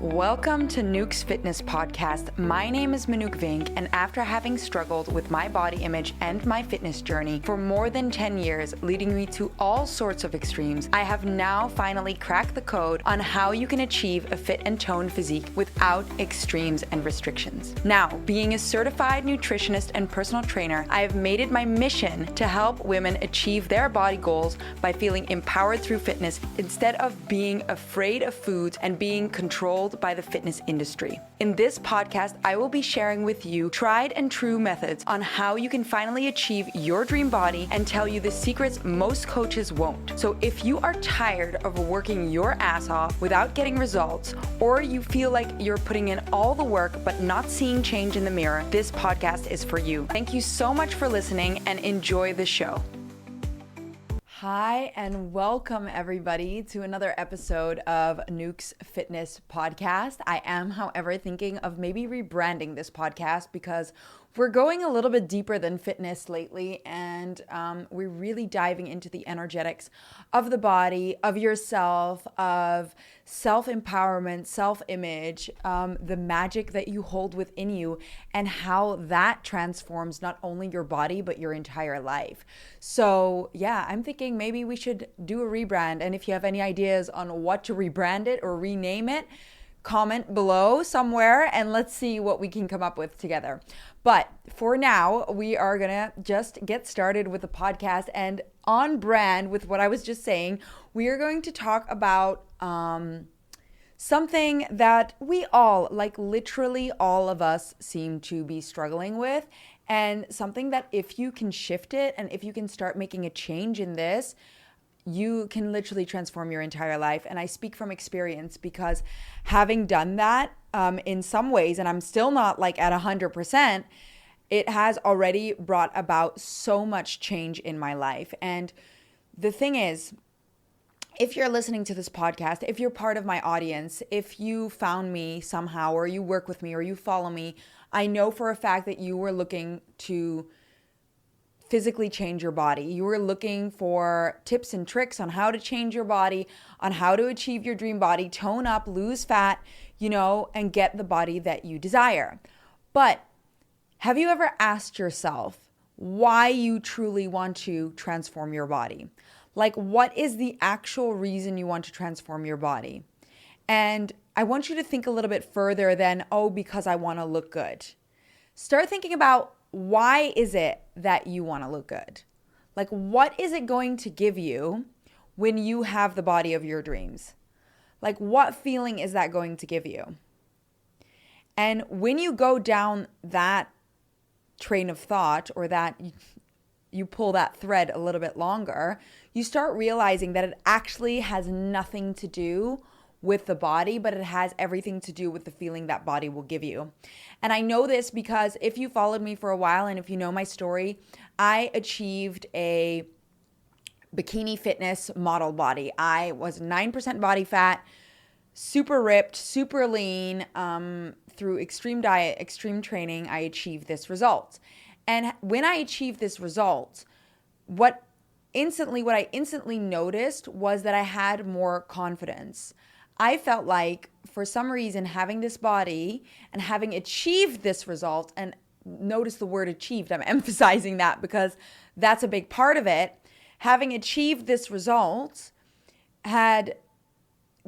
Welcome to Nuke's Fitness Podcast. My name is Manuk Vink, and after having struggled with my body image and my fitness journey for more than 10 years, leading me to all sorts of extremes, I have now finally cracked the code on how you can achieve a fit and toned physique without extremes and restrictions. Now, being a certified nutritionist and personal trainer, I have made it my mission to help women achieve their body goals by feeling empowered through fitness instead of being afraid of foods and being controlled by the fitness industry. In this podcast, I will be sharing with you tried and true methods on how you can finally achieve your dream body and tell you the secrets most coaches won't. So if you are tired of working your ass off without getting results, or you feel like you're putting in all the work but not seeing change in the mirror, this podcast is for you. Thank you so much for listening and enjoy the show. Hi, and welcome everybody to another episode of Nuke's Fitness Podcast. I am, however, thinking of maybe rebranding this podcast because we're going a little bit deeper than fitness lately, and we're really diving into the energetics of the body, of yourself, of self-empowerment, self-image, the magic that you hold within you, and how that transforms not only your body, but your entire life. So yeah, I'm thinking maybe we should do a rebrand. And if you have any ideas on what to rebrand it or rename it, comment below somewhere and let's see what we can come up with together. But for now, we are gonna just get started with the podcast, and on brand with what I was just saying, we are going to talk about something that we all, like literally all of us, seem to be struggling with, and something that if you can shift it and if you can start making a change in this, you can literally transform your entire life. And I speak from experience because having done that in some ways, and I'm still not like at 100%, it has already brought about so much change in my life. And the thing is, if you're listening to this podcast, if you're part of my audience, if you found me somehow, or you work with me, or you follow me, I know for a fact that you were looking to physically change your body. You were looking for tips and tricks on how to change your body, on how to achieve your dream body, tone up, lose fat, and get the body that you desire. But have you ever asked yourself why you truly want to transform your body? Like, what is the actual reason you want to transform your body? And I want you to think a little bit further than, because I want to look good. Start thinking about, why is it that you want to look good? Like, what is it going to give you when you have the body of your dreams? Like, what feeling is that going to give you? And when you go down that train of thought, or that you pull that thread a little bit longer, you start realizing that it actually has nothing to do with the body, but it has everything to do with the feeling that body will give you. And I know this because if you followed me for a while and if you know my story, I achieved a bikini fitness model body. I was 9% body fat, super ripped, super lean. Through extreme diet, extreme training, I achieved this result. And when I achieved this result, what I instantly noticed was that I had more confidence. I felt like, for some reason, having this body and having achieved this result, and notice the word achieved, I'm emphasizing that because that's a big part of it. Having achieved this result had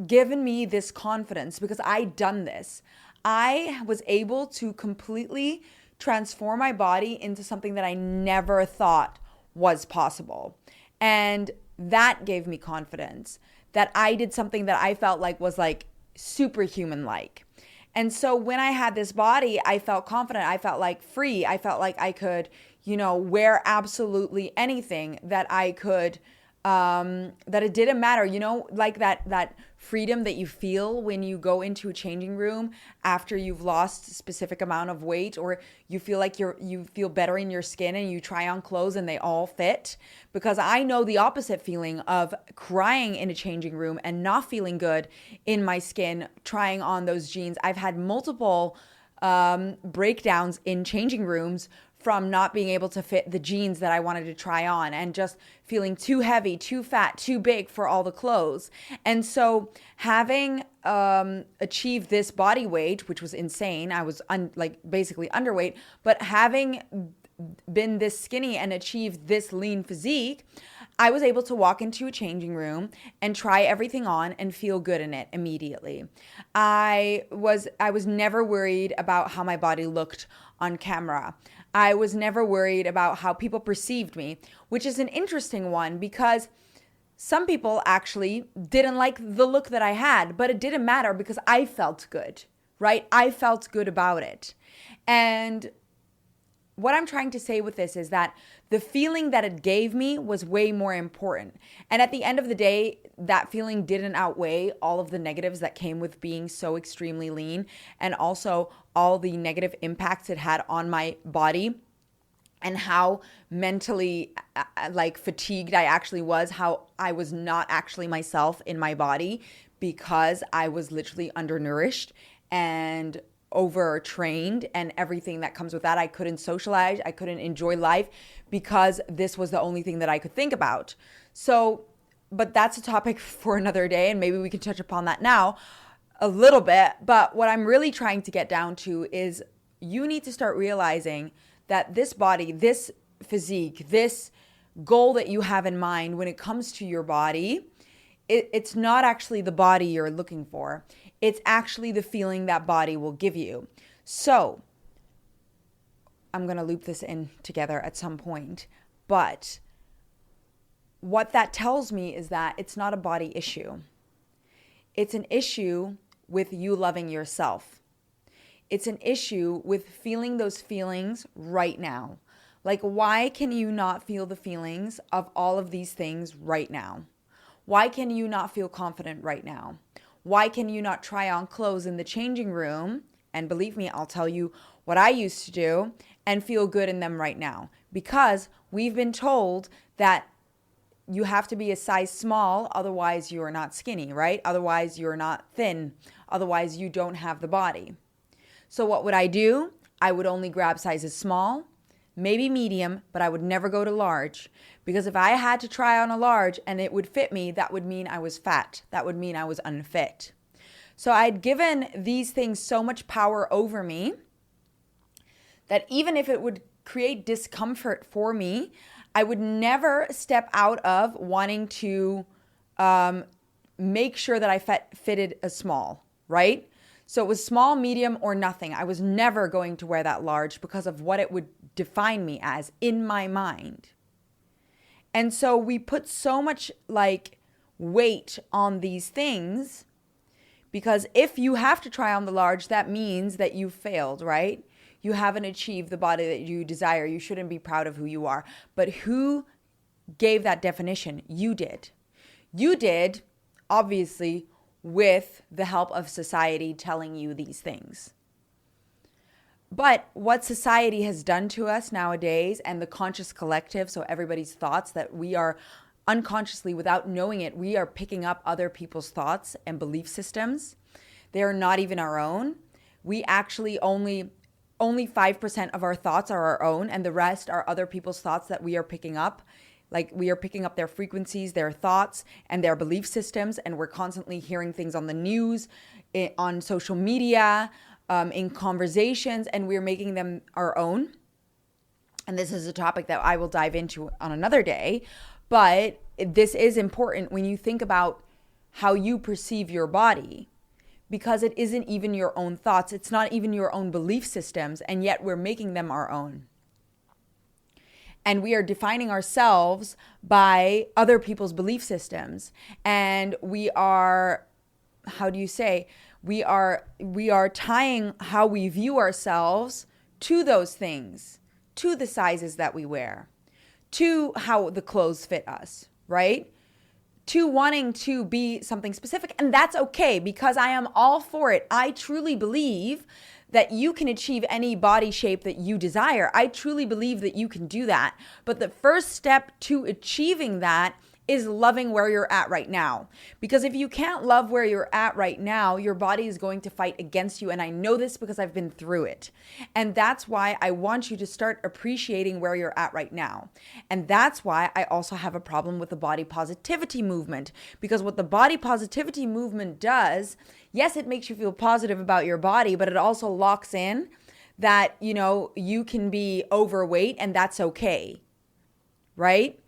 given me this confidence because I'd done this. I was able to completely transform my body into something that I never thought was possible. And that gave me confidence that I did something that I felt like was like superhuman-like. And so when I had this body, I felt confident. I felt like free. I felt like I could, wear absolutely anything, that I could, that it didn't matter, like that freedom that you feel when you go into a changing room after you've lost a specific amount of weight, or you feel like you feel better in your skin and you try on clothes and they all fit. Because I know the opposite feeling of crying in a changing room and not feeling good in my skin trying on those jeans. I've had multiple breakdowns in changing rooms from not being able to fit the jeans that I wanted to try on and just feeling too heavy, too fat, too big for all the clothes. And so having achieved this body weight, which was insane, I was basically underweight, but having been this skinny and achieved this lean physique, I was able to walk into a changing room and try everything on and feel good in it immediately. I was never worried about how my body looked on camera. I was never worried about how people perceived me, which is an interesting one because some people actually didn't like the look that I had, but it didn't matter because I felt good, right? I felt good about it. And what I'm trying to say with this is that the feeling that it gave me was way more important. And at the end of the day, that feeling didn't outweigh all of the negatives that came with being so extremely lean, and also all the negative impacts it had on my body and how mentally fatigued I actually was, how I was not actually myself in my body because I was literally undernourished and overtrained and everything that comes with that. I couldn't socialize. I couldn't enjoy life because this was the only thing that I could think about. So, but that's a topic for another day, and maybe we can touch upon that now a little bit. But what I'm really trying to get down to is you need to start realizing that this body, this physique, this goal that you have in mind when it comes to your body, it's not actually the body you're looking for. It's actually the feeling that body will give you. So I'm going to loop this in together at some point. But what that tells me is that it's not a body issue. It's an issue with you loving yourself. It's an issue with feeling those feelings right now. Like, why can you not feel the feelings of all of these things right now? Why can you not feel confident right now? Why can you not try on clothes in the changing room? And believe me, I'll tell you what I used to do and feel good in them right now. Because we've been told that you have to be a size small, otherwise you're not skinny, right? Otherwise you're not thin. Otherwise you don't have the body. So what would I do? I would only grab sizes small, maybe medium, but I would never go to large. Because if I had to try on a large and it would fit me, that would mean I was fat. That would mean I was unfit. So I'd given these things so much power over me that even if it would create discomfort for me, I would never step out of wanting to make sure that I fitted a small, right? So it was small, medium, or nothing. I was never going to wear that large because of what it would define me as in my mind. And so we put so much weight on these things because if you have to try on the large, that means that you failed, right? You haven't achieved the body that you desire. You shouldn't be proud of who you are. But who gave that definition? You did. You did, obviously, with the help of society telling you these things. But what society has done to us nowadays, and the conscious collective, so everybody's thoughts, that we are unconsciously, without knowing it, we are picking up other people's thoughts and belief systems. They are not even our own. We actually only 5% of our thoughts are our own, and the rest are other people's thoughts that we are picking up. Like, we are picking up their frequencies, their thoughts, and their belief systems, and we're constantly hearing things on the news, on social media, in conversations, and we're making them our own. And this is a topic that I will dive into on another day, but this is important when you think about how you perceive your body, because it isn't even your own thoughts. It's not even your own belief systems, and yet we're making them our own. And we are defining ourselves by other people's belief systems. And we are, we are tying how we view ourselves to those things, to the sizes that we wear, to how the clothes fit us, right? To wanting to be something specific. And that's okay, because I am all for it. I truly believe that you can achieve any body shape that you desire. I truly believe that you can do that. But the first step to achieving that is loving where you're at right now. Because if you can't love where you're at right now, your body is going to fight against you. And I know this because I've been through it. And that's why I want you to start appreciating where you're at right now. And that's why I also have a problem with the body positivity movement. Because what the body positivity movement does, yes, it makes you feel positive about your body, but it also locks in that, you can be overweight and that's okay, right?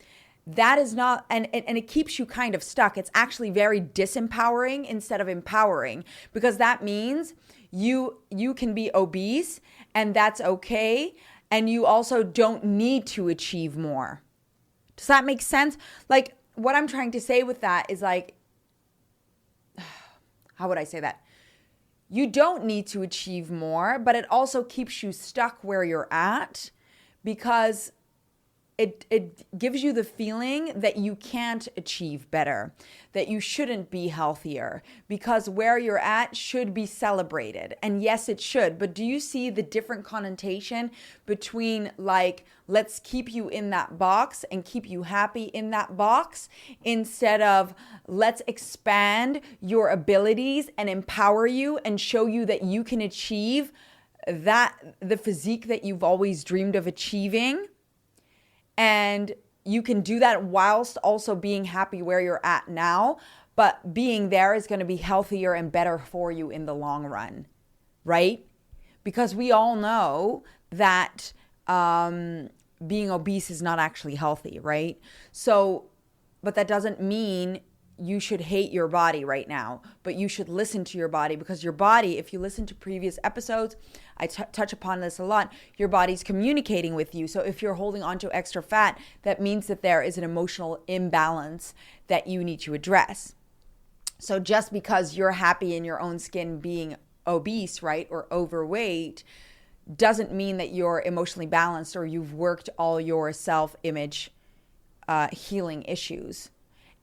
That is not, and it keeps you kind of stuck. It's actually very disempowering instead of empowering, because that means you can be obese and that's okay. And you also don't need to achieve more. Does that make sense? Like, what I'm trying to say with that is like, how would I say that? You don't need to achieve more, but it also keeps you stuck where you're at, because it gives you the feeling that you can't achieve better, that you shouldn't be healthier, because where you're at should be celebrated. And yes, it should. But do you see the different connotation between, like, let's keep you in that box and keep you happy in that box, instead of let's expand your abilities and empower you and show you that you can achieve the physique that you've always dreamed of achieving. And you can do that whilst also being happy where you're at now. But being there is going to be healthier and better for you in the long run, right? Because we all know that being obese is not actually healthy, right? So, but that doesn't mean you should hate your body right now, but you should listen to your body, because your body, if you listen to previous episodes, I touch upon this a lot, your body's communicating with you. So if you're holding on to extra fat, that means that there is an emotional imbalance that you need to address. So just because you're happy in your own skin being obese, right, or overweight, doesn't mean that you're emotionally balanced or you've worked all your self-image healing issues.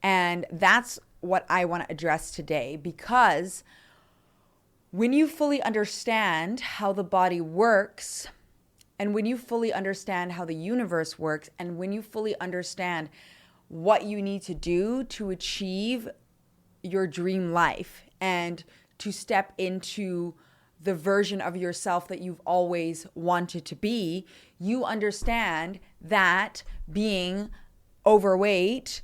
And that's what I want to address today, because when you fully understand how the body works, and when you fully understand how the universe works, and when you fully understand what you need to do to achieve your dream life and to step into the version of yourself that you've always wanted to be, you understand that being overweight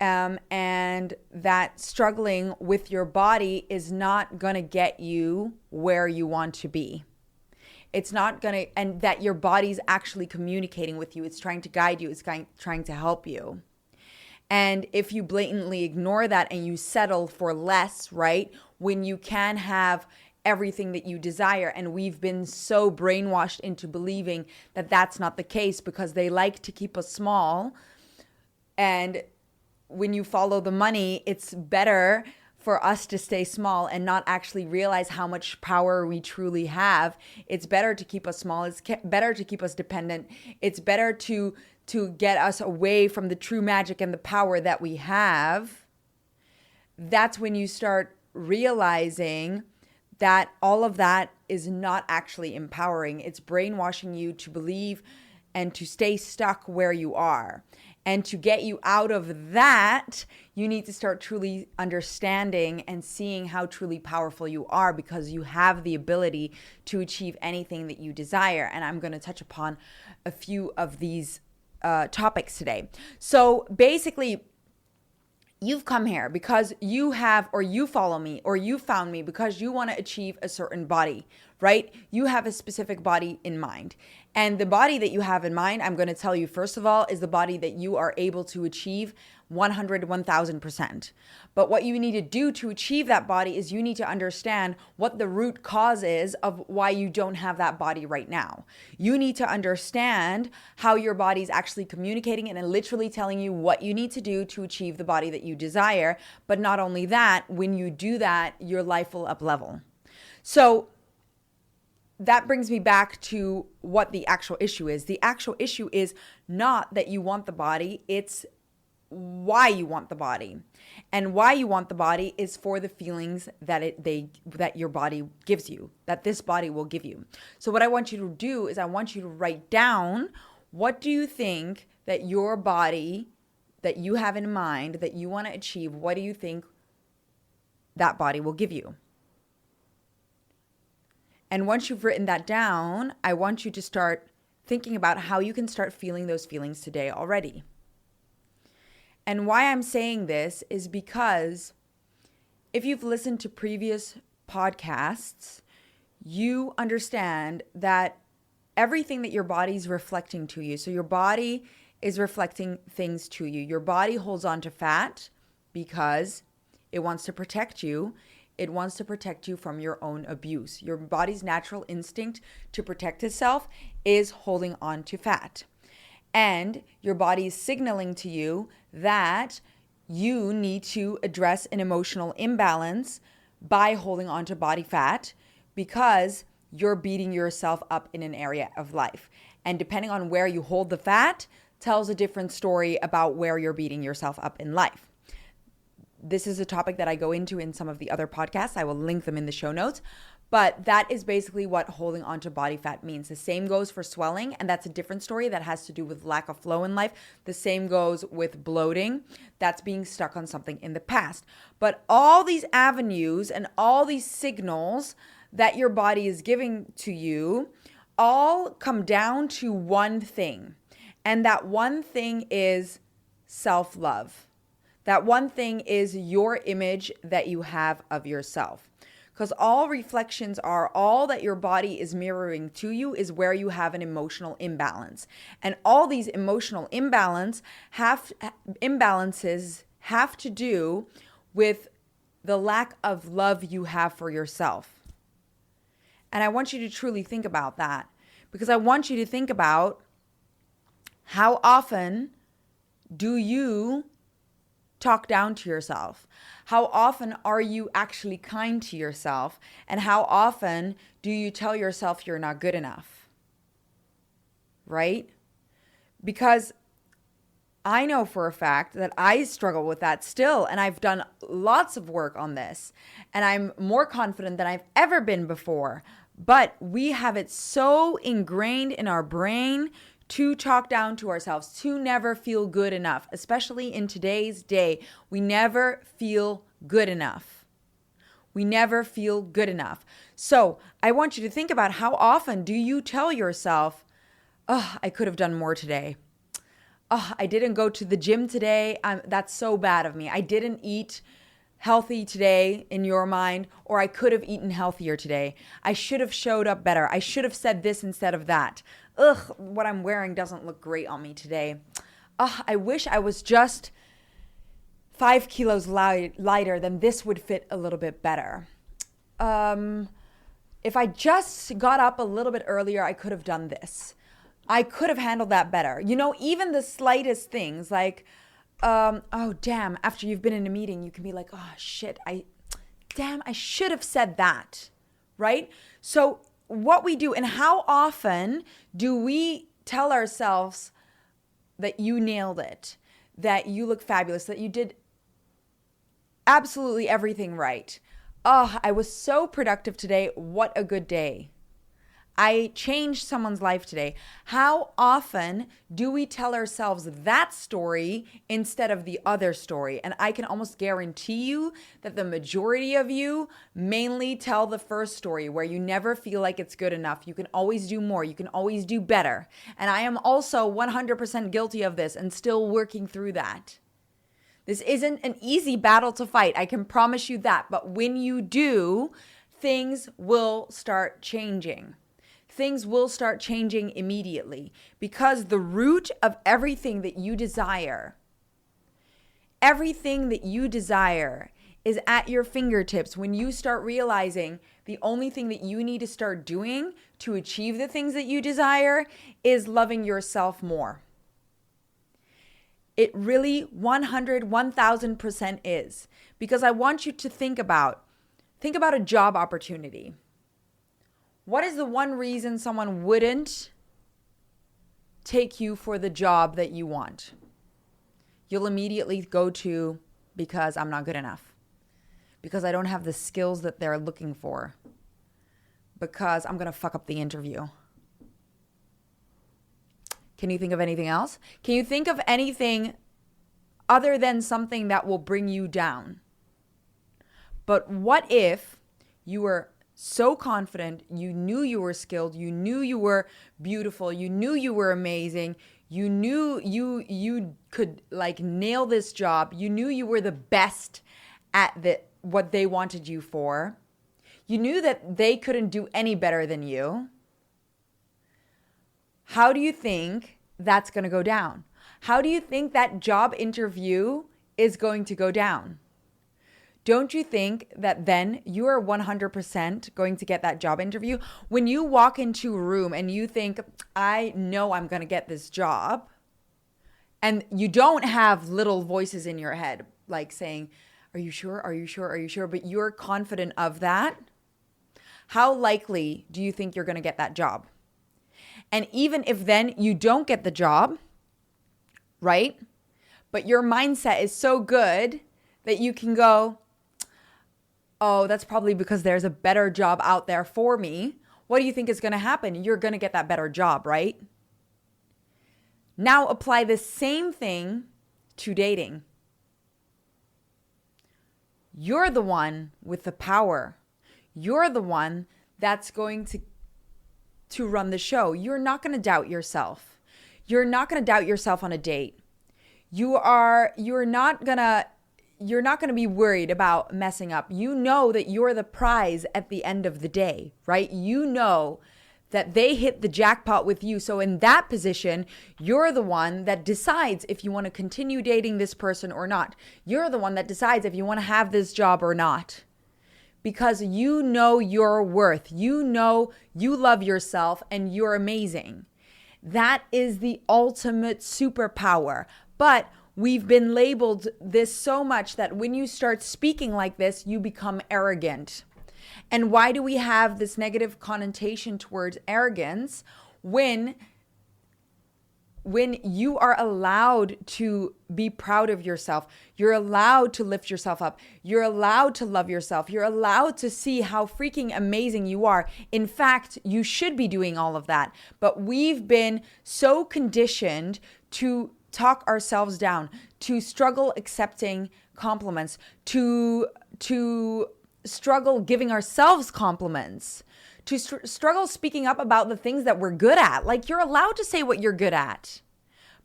and that struggling with your body is not going to get you where you want to be. It's not going to, and that your body's actually communicating with you. It's trying to guide you. It's trying to help you. And if you blatantly ignore that and you settle for less, right, when you can have everything that you desire, and we've been so brainwashed into believing that that's not the case because they like to keep us small. And when you follow the money, it's better for us to stay small and not actually realize how much power we truly have. It's better to keep us small. It's better to keep us dependent. It's better to get us away from the true magic and the power that we have. That's when you start realizing that all of that is not actually empowering. It's brainwashing you to believe and to stay stuck where you are. And to get you out of that, you need to start truly understanding and seeing how truly powerful you are, because you have the ability to achieve anything that you desire. And I'm going to touch upon a few of these topics today. So basically, you've come here because you have, or you follow me, or you found me because you want to achieve a certain body, right? You have a specific body in mind. And the body that you have in mind, I'm going to tell you, first of all, is the body that you are able to achieve 1,000%. But what you need to do to achieve that body is you need to understand what the root cause is of why you don't have that body right now. You need to understand how your body is actually communicating and literally telling you what you need to do to achieve the body that you desire. But not only that, when you do that, your life will up level. So that brings me back to what the actual issue is. The actual issue is not that you want the body, it's why you want the body. And why you want the body is for the feelings that your body gives you, that this body will give you. So what I want you to do is I want you to write down, what do you think that your body that you have in mind that you want to achieve, what do you think that body will give you? And once you've written that down, I want you to start thinking about how you can start feeling those feelings today already. And why I'm saying this is because if you've listened to previous podcasts, you understand that everything that your body is reflecting to you. So your body is reflecting things to you. Your body holds on to fat because it wants to protect you. It wants to protect you from your own abuse. Your body's natural instinct to protect itself is holding on to fat. And your body is signaling to you that you need to address an emotional imbalance by holding on to body fat because you're beating yourself up in an area of life. And depending on where you hold the fat tells a different story about where you're beating yourself up in life. This is a topic that I go into in some of the other podcasts. I will link them in the show notes. But that is basically what holding on to body fat means. The same goes for swelling, and that's a different story that has to do with lack of flow in life. The same goes with bloating. That's being stuck on something in the past. But all these avenues and all these signals that your body is giving to you all come down to one thing. And that one thing is self-love. That one thing is your image that you have of yourself. Because all reflections are, all that your body is mirroring to you is where you have an emotional imbalance. And all these emotional imbalances have to do with the lack of love you have for yourself. And I want you to truly think about that, because I want you to think about how often do you talk down to yourself? How often are you actually kind to yourself? And how often do you tell yourself you're not good enough? Right? Because I know for a fact that I struggle with that still, and I've done lots of work on this, and I'm more confident than I've ever been before. But we have it so ingrained in our brain to talk down to ourselves, to never feel good enough, especially in today's day. We never feel good enough. We never feel good enough. So I want you to think about, how often do you tell yourself, oh, I could have done more today. Oh, I didn't go to the gym today. That's so bad of me. I didn't eat healthy today in your mind, or I could have eaten healthier today. I should have showed up better. I should have said this instead of that. Ugh, what I'm wearing doesn't look great on me today. Ugh, I wish I was just 5 kilos lighter, then this would fit a little bit better. If I just got up a little bit earlier, I could have done this. I could have handled that better. You know, even the slightest things like, oh, damn, after you've been in a meeting, you can be like, oh, shit, I should have said that, right? So what we do, and how often do we tell ourselves that you nailed it, that you look fabulous, that you did absolutely everything right. Oh, I was so productive today. What a good day. I changed someone's life today. How often do we tell ourselves that story instead of the other story? And I can almost guarantee you that the majority of you mainly tell the first story, where you never feel like it's good enough. You can always do more. You can always do better. And I am also 100% guilty of this and still working through that. This isn't an easy battle to fight. I can promise you that. But when you do, things will start changing. Things will start changing immediately, because the root of everything that you desire is at your fingertips when you start realizing the only thing that you need to start doing to achieve the things that you desire is loving yourself more. It really 1000% is, because I want you to think about a job opportunity. What is the one reason someone wouldn't take you for the job that you want? You'll immediately go to, because I'm not good enough. Because I don't have the skills that they're looking for. Because I'm going to fuck up the interview. Can you think of anything else? Can you think of anything other than something that will bring you down. But what if you were so confident, you knew you were skilled, you knew you were beautiful, you knew you were amazing, you knew you could like nail this job, you knew you were the best at what they wanted you for. You knew that they couldn't do any better than you. How do you think that's going to go down? How do you think that job interview is going to go down? Don't you think that then you are 100% going to get that job interview? When you walk into a room and you think, I know I'm going to get this job, and you don't have little voices in your head like saying, are you sure? Are you sure? Are you sure? But you're confident of that. How likely do you think you're going to get that job? And even if then you don't get the job, right? But your mindset is so good that you can go, oh, that's probably because there's a better job out there for me. What do you think is going to happen? You're going to get that better job, right? Now apply the same thing to dating. You're the one with the power. You're the one that's going to run the show. You're not going to doubt yourself. You're not going to doubt yourself on a date. You're not going to be worried about messing up. You know that you're the prize at the end of the day, right? You know that they hit the jackpot with you. So in that position, you're the one that decides if you want to continue dating this person or not. You're the one that decides if you want to have this job or not. Because you know your worth. You know you love yourself and you're amazing. That is the ultimate superpower. But we've been labeled this so much that when you start speaking like this, you become arrogant. And why do we have this negative connotation towards arrogance when you are allowed to be proud of yourself, you're allowed to lift yourself up, you're allowed to love yourself, you're allowed to see how freaking amazing you are. In fact, you should be doing all of that. But we've been so conditioned to talk ourselves down, to struggle accepting compliments, to struggle giving ourselves compliments, to struggle speaking up about the things that we're good at. Like, you're allowed to say what you're good at,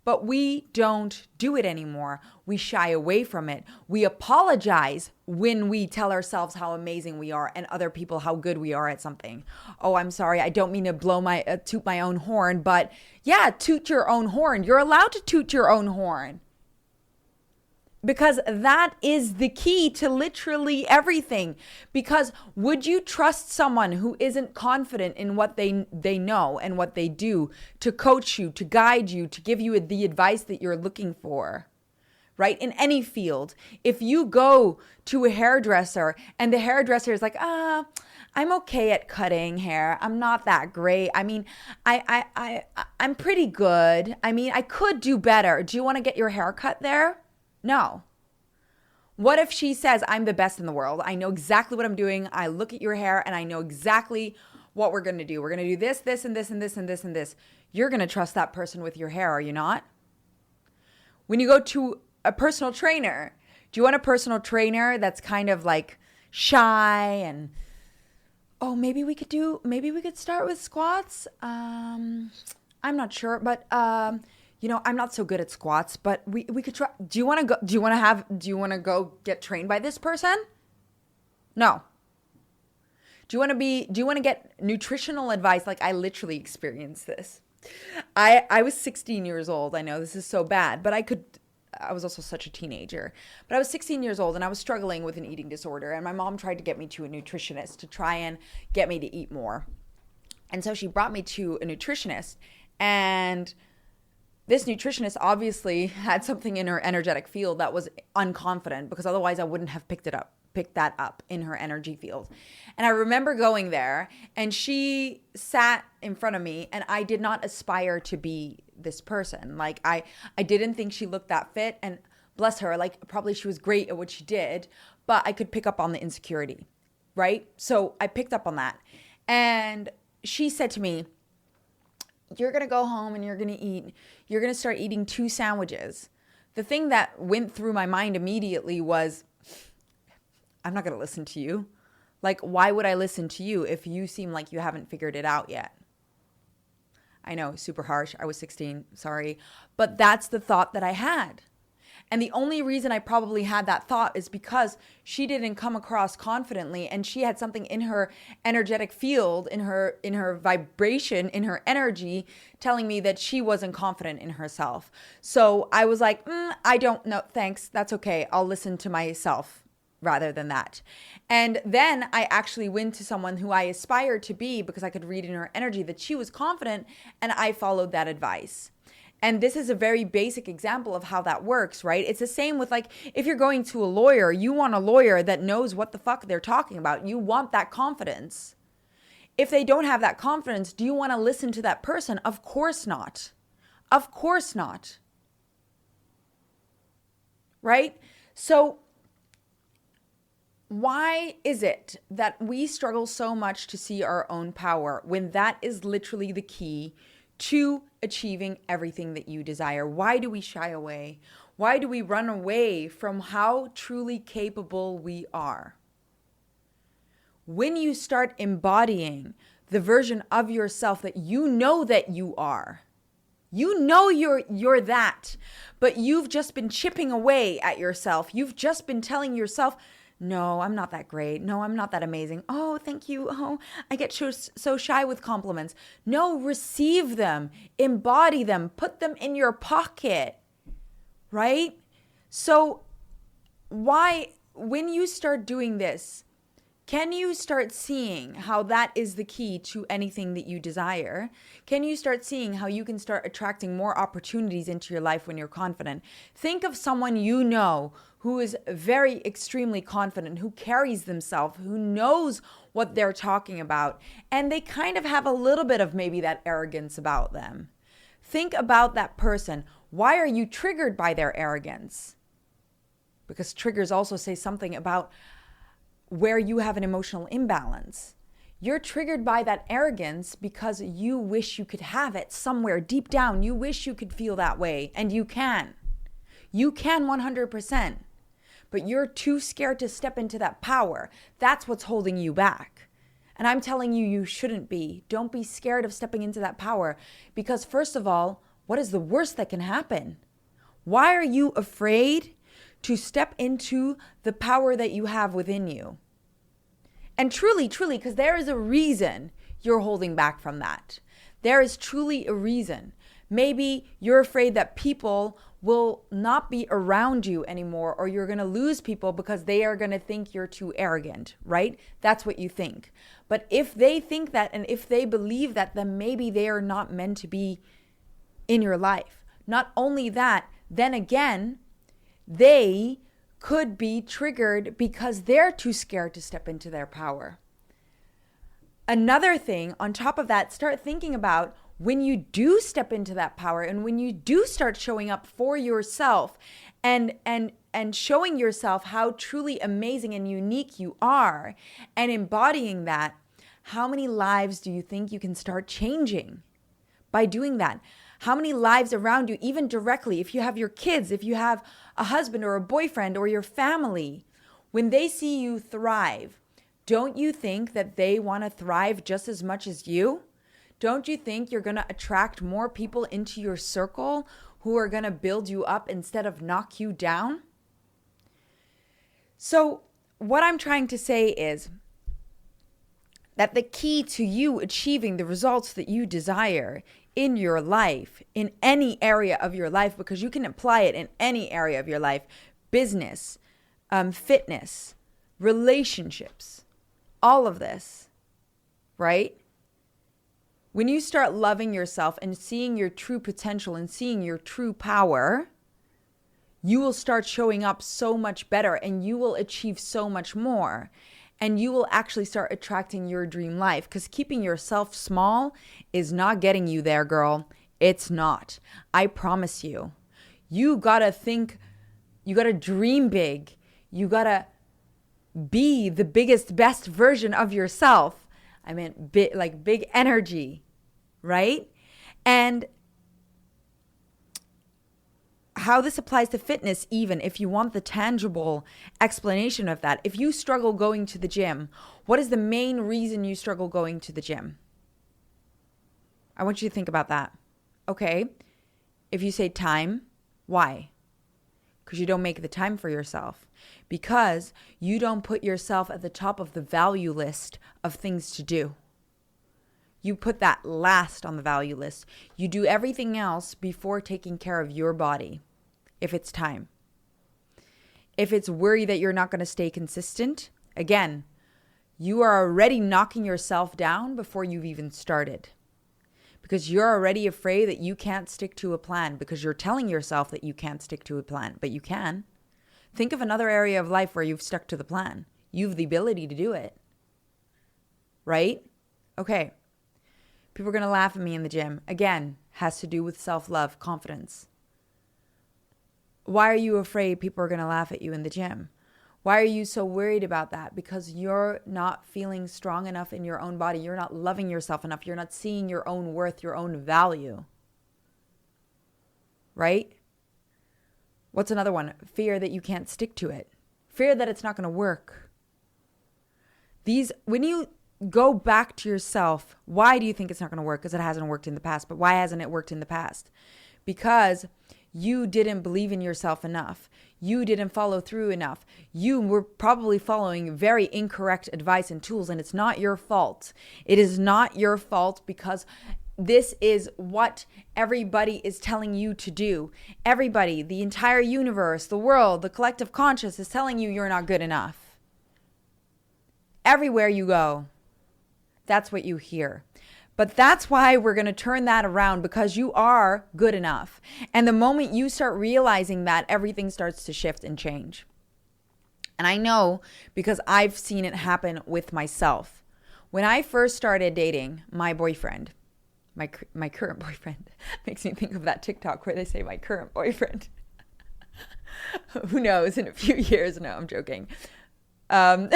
but we don't do it anymore. We shy away from it. We apologize when we tell ourselves how amazing we are and other people how good we are at something. Oh, I'm sorry. I don't mean to toot my own horn, but yeah, toot your own horn. You're allowed to toot your own horn. Because that is the key to literally everything. Because would you trust someone who isn't confident in what they know and what they do to coach you, to guide you, to give you the advice that you're looking for? Right? In any field. If you go to a hairdresser and the hairdresser is like, I'm okay at cutting hair. I'm not that great. I mean, I'm pretty good. I mean, I could do better. Do you want to get your hair cut there? No. What if she says, I'm the best in the world. I know exactly what I'm doing. I look at your hair and I know exactly what we're going to do. We're going to do this, this, and this, and this, and this, and this. You're going to trust that person with your hair, are you not? When you go to a personal trainer, do you want a personal trainer that's kind of like shy and, oh, maybe we could start with squats? I'm not sure, but I'm not so good at squats, but we could try. Do you want to go get trained by this person? No. Do you want to get nutritional advice? Like, I literally experienced this. I was 16 years old. I know this is so bad, but I was also such a teenager, but I was 16 years old and I was struggling with an eating disorder, and my mom tried to get me to a nutritionist to try and get me to eat more. And so she brought me to a nutritionist, and this nutritionist obviously had something in her energetic field that was unconfident, because otherwise I wouldn't have picked that up in her energy field. And I remember going there, and she sat in front of me, and I did not aspire to be this person. Like, I didn't think she looked that fit, and bless her, like, probably she was great at what she did, but I could pick up on the insecurity, right? So I picked up on that. And she said to me, you're going to go home and you're going to start eating 2 sandwiches, the thing that went through my mind immediately was, I'm not going to listen to you. Like, why would I listen to you if you seem like you haven't figured it out yet? I know, super harsh. I was 16, sorry. But that's the thought that I had. And the only reason I probably had that thought is because she didn't come across confidently, and she had something in her energetic field, in her vibration, in her energy, telling me that she wasn't confident in herself. So I was like, I don't know, thanks, that's okay. I'll listen to myself rather than that. And then I actually went to someone who I aspired to be because I could read in her energy that she was confident, and I followed that advice. And this is a very basic example of how that works, right? It's the same with, like, if you're going to a lawyer, you want a lawyer that knows what the fuck they're talking about. You want that confidence. If they don't have that confidence, do you want to listen to that person? Of course not. Of course not. Right? So why is it that we struggle so much to see our own power when that is literally the key to achieving everything that you desire? Why do we shy away? Why do we run away from how truly capable we are? When you start embodying the version of yourself that you know that you are, you know you're that, but you've just been chipping away at yourself. You've just been telling yourself, no, I'm not that great. No, I'm not that amazing. Oh, thank you. Oh, I get so shy with compliments. No, receive them, embody them, put them in your pocket, right? So when you start doing this, can you start seeing how that is the key to anything that you desire? Can you start seeing how you can start attracting more opportunities into your life when you're confident? Think of someone you know who is very extremely confident, who carries themselves, who knows what they're talking about, and they kind of have a little bit of maybe that arrogance about them. Think about that person. Why are you triggered by their arrogance? Because triggers also say something about where you have an emotional imbalance. You're triggered by that arrogance because you wish you could have it somewhere deep down. You wish you could feel that way, and you can. You can 100%. But you're too scared to step into that power. That's what's holding you back. And I'm telling you, you shouldn't be. Don't be scared of stepping into that power. Because first of all, what is the worst that can happen? Why are you afraid to step into the power that you have within you? And truly, because there is a reason you're holding back from that. There is truly a reason. Maybe you're afraid that people will not be around you anymore, or you're going to lose people because they are going to think you're too arrogant, right? That's what you think. But if they think that, and if they believe that, then maybe they are not meant to be in your life. Not only that, then again, they could be triggered because they're too scared to step into their power. Another thing on top of that, start thinking about when you do step into that power, and when you do start showing up for yourself and showing yourself how truly amazing and unique you are, and embodying that, how many lives do you think you can start changing by doing that? How many lives around you, even directly, if you have your kids, if you have a husband or a boyfriend or your family, when they see you thrive, don't you think that they want to thrive just as much as you? Don't you think you're going to attract more people into your circle who are going to build you up instead of knock you down? So what I'm trying to say is that the key to you achieving the results that you desire in your life, in any area of your life, because you can apply it in any area of your life, business, fitness, relationships, all of this, right? When you start loving yourself and seeing your true potential and seeing your true power, you will start showing up so much better, and you will achieve so much more. And you will actually start attracting your dream life, because keeping yourself small is not getting you there, girl. It's not. I promise you. You gotta think, you gotta dream big. You gotta be the biggest, best version of yourself. I meant big energy, right? And how this applies to fitness, even if you want the tangible explanation of that. If you struggle going to the gym, what is the main reason you struggle going to the gym? I want you to think about that. Okay. If you say time, why? Because you don't make the time for yourself. Because you don't put yourself at the top of the value list of things to do. You put that last on the value list. You do everything else before taking care of your body, if it's time. If it's worry that you're not going to stay consistent, again, you are already knocking yourself down before you've even started. Because you're already afraid that you can't stick to a plan, because you're telling yourself that you can't stick to a plan, but you can. Think of another area of life where you've stuck to the plan. You have the ability to do it. Right? Okay. People are going to laugh at me in the gym. Again, has to do with self-love, confidence. Why are you afraid people are going to laugh at you in the gym? Why are you so worried about that? Because you're not feeling strong enough in your own body. You're not loving yourself enough. You're not seeing your own worth, your own value. Right? What's another one? Fear that you can't stick to it. Fear that it's not going to work. When you go back to yourself, why do you think it's not going to work? Because it hasn't worked in the past. But why hasn't it worked in the past? Because you didn't believe in yourself enough. You didn't follow through enough. You were probably following very incorrect advice and tools, and it's not your fault. It is not your fault, because this is what everybody is telling you to do. Everybody, the entire universe, the world, the collective conscious is telling you you're not good enough. Everywhere you go, that's what you hear. But that's why we're going to turn that around, because you are good enough. And the moment you start realizing that, everything starts to shift and change. And I know because I've seen it happen with myself. When I first started dating my boyfriend, my current boyfriend, makes me think of that TikTok where they say my current boyfriend. Who knows, in a few years? No, I'm joking. When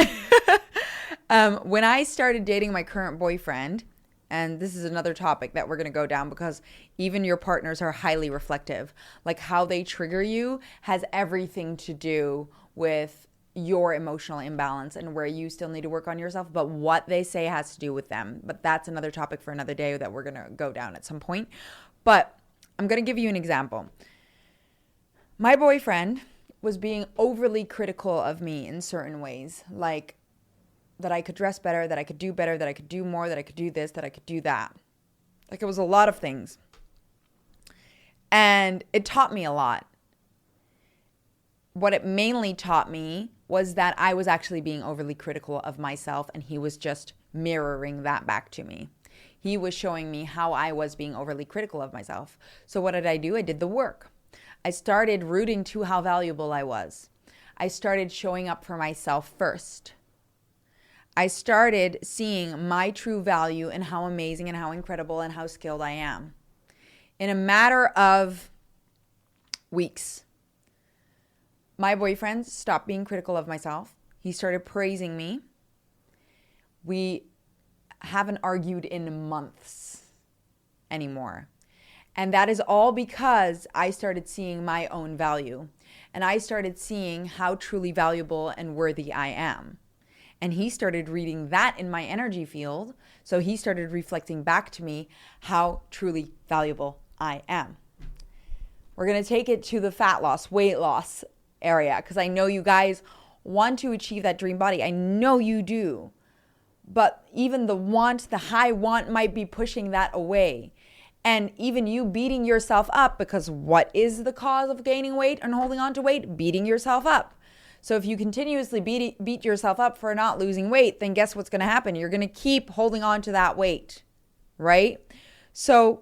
I started dating my current boyfriend, and this is another topic that we're going to go down, because even your partners are highly reflective. Like, how they trigger you has everything to do with your emotional imbalance and where you still need to work on yourself. But what they say has to do with them. But that's another topic for another day that we're going to go down at some point. But I'm going to give you an example. My boyfriend was being overly critical of me in certain ways. Like, that I could dress better, that I could do better, that I could do more, that I could do this, that I could do that. Like, it was a lot of things. And it taught me a lot. What it mainly taught me was that I was actually being overly critical of myself, and he was just mirroring that back to me. He was showing me how I was being overly critical of myself. So what did I do? I did the work. I started rooting to how valuable I was. I started showing up for myself first. I started seeing my true value and how amazing and how incredible and how skilled I am. In a matter of weeks, my boyfriend stopped being critical of myself. He started praising me. We haven't argued in months anymore. And that is all because I started seeing my own value. And I started seeing how truly valuable and worthy I am. And he started reading that in my energy field. So he started reflecting back to me how truly valuable I am. We're going to take it to the fat loss, weight loss area, because I know you guys want to achieve that dream body. I know you do. But even the high want might be pushing that away. And even you beating yourself up, because what is the cause of gaining weight and holding on to weight? Beating yourself up. So if you continuously beat yourself up for not losing weight, then guess what's going to happen? You're going to keep holding on to that weight, right? So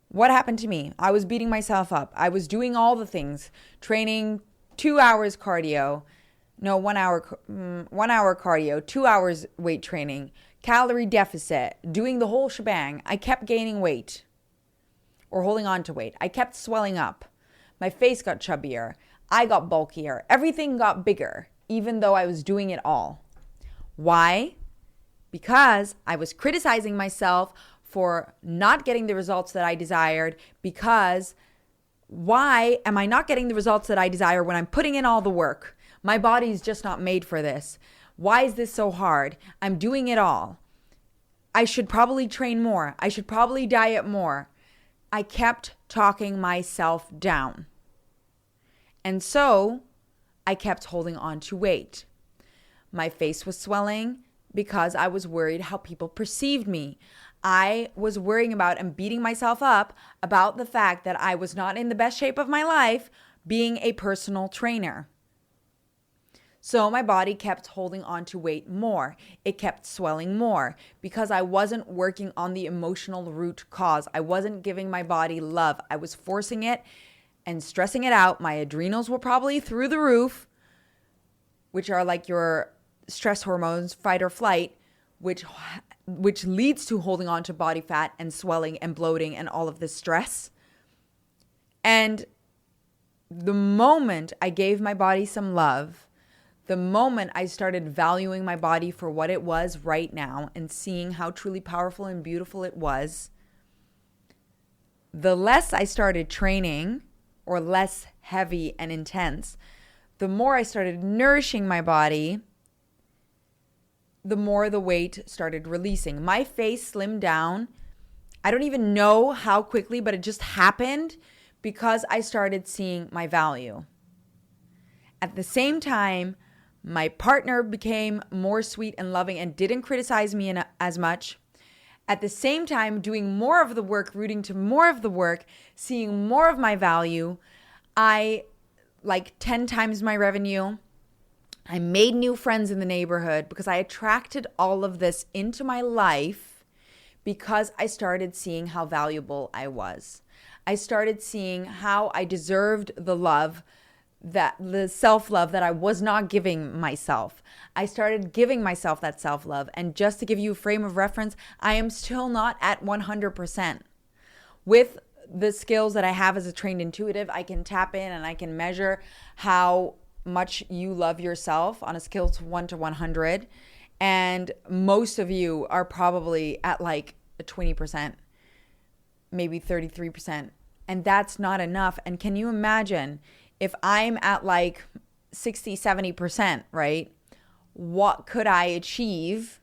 what happened to me? I was beating myself up. I was doing all the things, training 2 hours cardio, 1 hour cardio, 2 hours weight training, calorie deficit, doing the whole shebang. I kept gaining weight or holding on to weight. I kept swelling up. My face got chubbier. I got bulkier. Everything got bigger, even though I was doing it all. Why? Because I was criticizing myself for not getting the results that I desired, because Why am I not getting the results that I desire when I'm putting in all the work? My body's just not made for this. Why is this so hard? I'm doing it all. I should probably train more. I should probably diet more. I kept talking myself down. And so I kept holding on to weight. My face was swelling because I was worried how people perceived me. I was worrying about and beating myself up about the fact that I was not in the best shape of my life being a personal trainer. So my body kept holding on to weight more. It kept swelling more because I wasn't working on the emotional root cause. I wasn't giving my body love. I was forcing it and stressing it out. My adrenals were probably through the roof, which are like your stress hormones, fight or flight, which leads to holding on to body fat and swelling and bloating and all of this stress. And the moment I gave my body some love, the moment I started valuing my body for what it was right now and seeing how truly powerful and beautiful it was, the less I started training or less heavy and intense, the more I started nourishing my body, the more the weight started releasing. My face slimmed down. I don't even know how quickly, but it just happened because I started seeing my value. At the same time, my partner became more sweet and loving and didn't criticize me as much. At the same time, doing more of the work, rooting to more of the work, seeing more of my value, I 10 times my revenue. I made new friends in the neighborhood because I attracted all of this into my life because I started seeing how valuable I was. I started seeing how I deserved the love, that the self-love that I was not giving myself. I started giving myself that self-love. And just to give you a frame of reference, I am still not at 100%. With the skills that I have as a trained intuitive, I can tap in and I can measure how much you love yourself on a scale of 1 to 100. And most of you are probably at like a 20%, maybe 33%. And that's not enough. And can you imagine if I'm at like 60, 70%, right? What could I achieve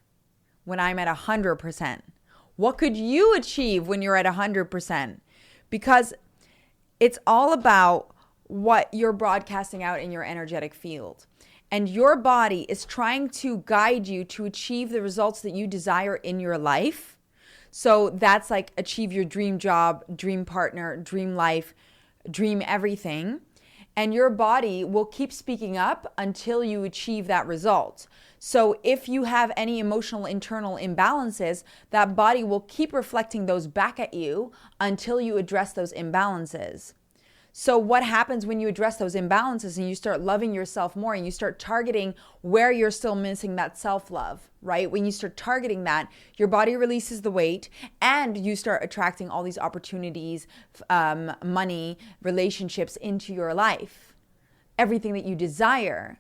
when I'm at 100%? What could you achieve when you're at 100%? Because it's all about what you're broadcasting out in your energetic field. And your body is trying to guide you to achieve the results that you desire in your life. So that's like achieve your dream job, dream partner, dream life, dream everything. And your body will keep speaking up until you achieve that result. So if you have any emotional internal imbalances, that body will keep reflecting those back at you until you address those imbalances. So what happens when you address those imbalances and you start loving yourself more and you start targeting where you're still missing that self-love, right? When you start targeting that, your body releases the weight and you start attracting all these opportunities, money, relationships into your life, everything that you desire.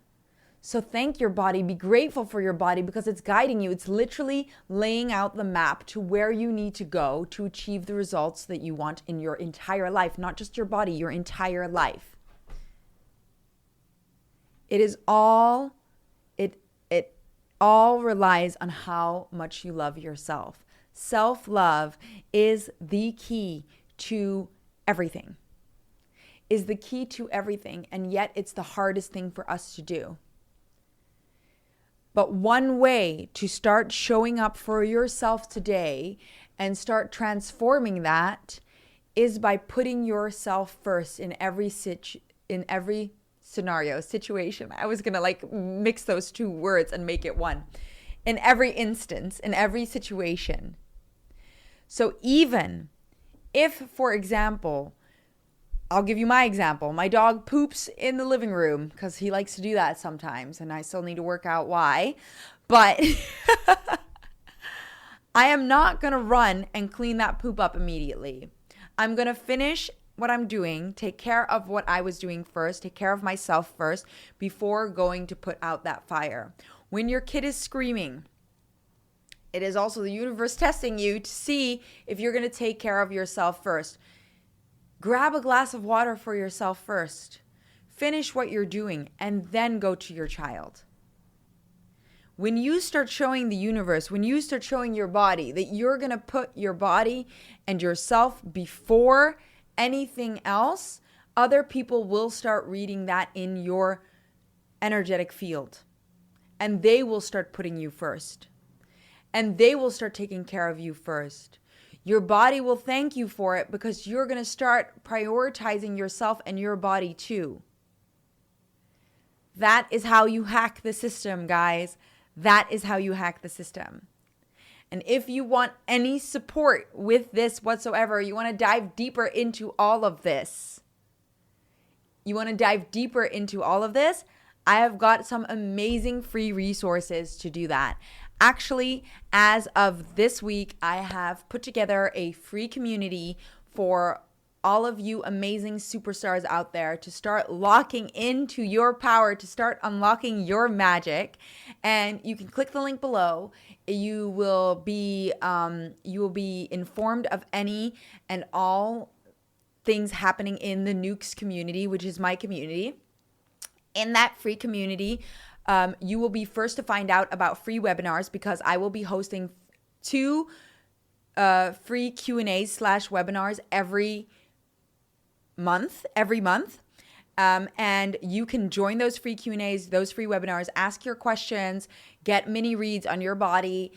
So thank your body, be grateful for your body because it's guiding you. It's literally laying out the map to where you need to go to achieve the results that you want in your entire life, not just your body, your entire life. It all relies on how much you love yourself. Self-love is the key to everything. And yet it's the hardest thing for us to do. But one way to start showing up for yourself today and start transforming that is by putting yourself first in every situation. I was going to mix those two words and make it one. In every instance, in every situation. So even if, for example, I'll give you my example. My dog poops in the living room because he likes to do that sometimes, and I still need to work out why. But I am not going to run and clean that poop up immediately. I'm going to finish what I'm doing, take care of what I was doing first, take care of myself first before going to put out that fire. When your kid is screaming, it is also the universe testing you to see if you're going to take care of yourself first. grab a glass of water for yourself first. Finish what you're doing and then go to your child. When you start showing the universe, when you start showing your body that you're going to put your body and yourself before anything else, other people will start reading that in your energetic field. And they will start putting you first. And they will start taking care of you first. Your body will thank you for it because you're going to start prioritizing yourself and your body too. That is how you hack the system, guys. That is how you hack the system. And if you want any support with this whatsoever, you want to dive deeper into all of this. I have got some amazing free resources to do that. Actually, as of this week, I have put together a free community for all of you amazing superstars out there to start locking into your power, to start unlocking your magic. And you can click the link below. You will be informed of any and all things happening in the Nukes community, which is my community. In that free community, you will be first to find out about free webinars because I will be hosting 2 free Q&As / webinars every month. And you can join those free Q&As, those free webinars, ask your questions, get mini reads on your body,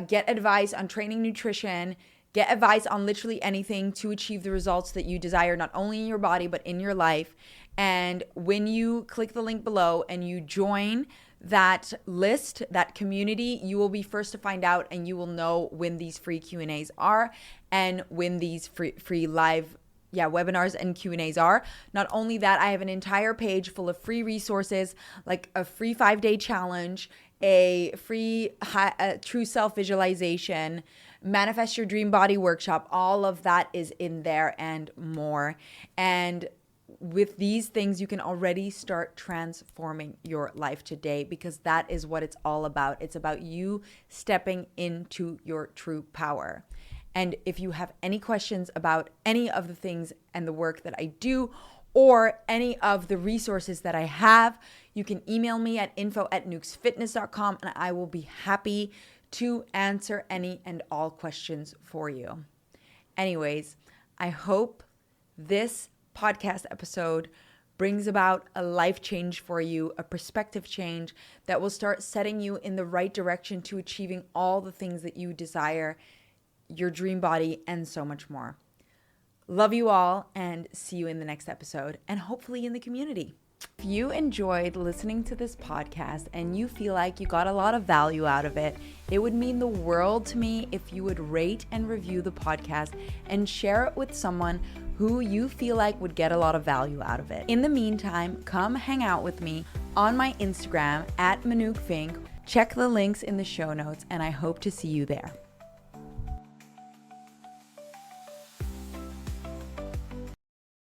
get advice on training nutrition, get advice on literally anything to achieve the results that you desire, not only in your body, but in your life. And when you click the link below and you join that list, that community, you will be first to find out and you will know when these free Q&As are and when these free live webinars and Q&As are. Not only that, I have an entire page full of free resources like a free 5-day challenge, a free true self visualization, manifest your dream body workshop. All of that is in there and more. And with these things, you can already start transforming your life today because that is what it's all about. It's about you stepping into your true power. And if you have any questions about any of the things and the work that I do or any of the resources that I have, you can email me at info@nukesfitness.com and I will be happy to answer any and all questions for you. Anyways, I hope this podcast episode brings about a life change for you, a perspective change that will start setting you in the right direction to achieving all the things that you desire, your dream body, and so much more. Love you all and see you in the next episode and hopefully in the community. If you enjoyed listening to this podcast and you feel like you got a lot of value out of it, it would mean the world to me if you would rate and review the podcast and share it with someone who you feel like would get a lot of value out of it. In the meantime, come hang out with me on my Instagram @ManookFink. Check the links in the show notes and I hope to see you there.